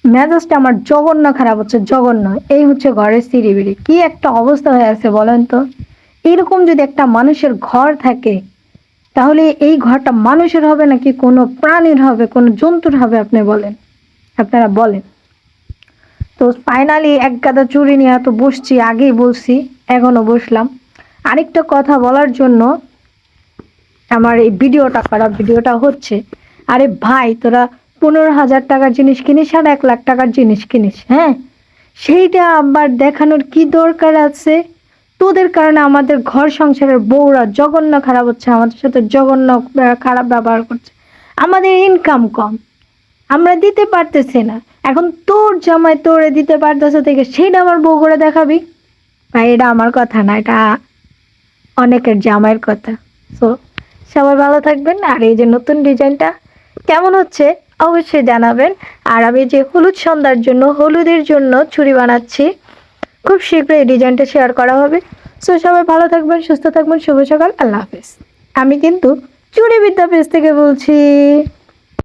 মেজাজটা আমার জঘন্য খারাপ হচ্ছে, জঘন্য। এই হচ্ছে ঘরের সিঁড়িবিড়ি, কি একটা অবস্থা হয়ে আছে বলেন তো। এরকম যদি একটা মানুষের ঘর থাকে, তাহলে এই ঘরটা মানুষের হবে নাকি কোনো প্রাণীর হবে, কোনো জন্তুর হবে? আপনি বলেন, আপনারা বলেন। তো ফাইনালি এক গাদা চুরি নিয়ে তো বসছি, আগেই বলছি, এখনো বসলাম। আরেকটা কথা বলার জন্য আমার এই ভিডিওটা করা, ভিডিওটা হচ্ছে, আরে ভাই তোরা 15,000 টাকার জিনিস কিনিস আর 1 লাখ টাকার জিনিস কিনিস, হ্যাঁ, সেইটা আবার দেখানোর কি দরকার আছে? তোদের কারণে আমাদের ঘর সংসারের বউরা জঘন্য খারাপ হচ্ছে, আমাদের সাথে জঘন্য খারাপ ব্যবহার করছে। আমাদের ইনকাম কম, আমরা দিতে পারতেছি না, এখন তোর জামাই তোরে দিতে পারতেছে থেকে সেইটা আমার বউ করে দেখাবি? ভাই এটা আমার কথা না, এটা অনেকের জামাইয়ের কথা। সো সবাই ভালো থাকবেন। আর এই যে নতুন ডিজাইনটা কেমন হচ্ছে অবশ্যই জানাবেন। আর আমি যে হলুদ সন্ধ্যার জন্য, হলুদের জন্য চুড়ি বানাচ্ছি, খুব শীঘ্রই এই ডিজাইনটা শেয়ার করা হবে। সো সবাই ভালো থাকবেন, সুস্থ থাকবেন, শুভ সকাল, আল্লাহ হাফেজ। আমি কিন্তু চুড়ি বিদ্যা পেজ থেকে বলছি।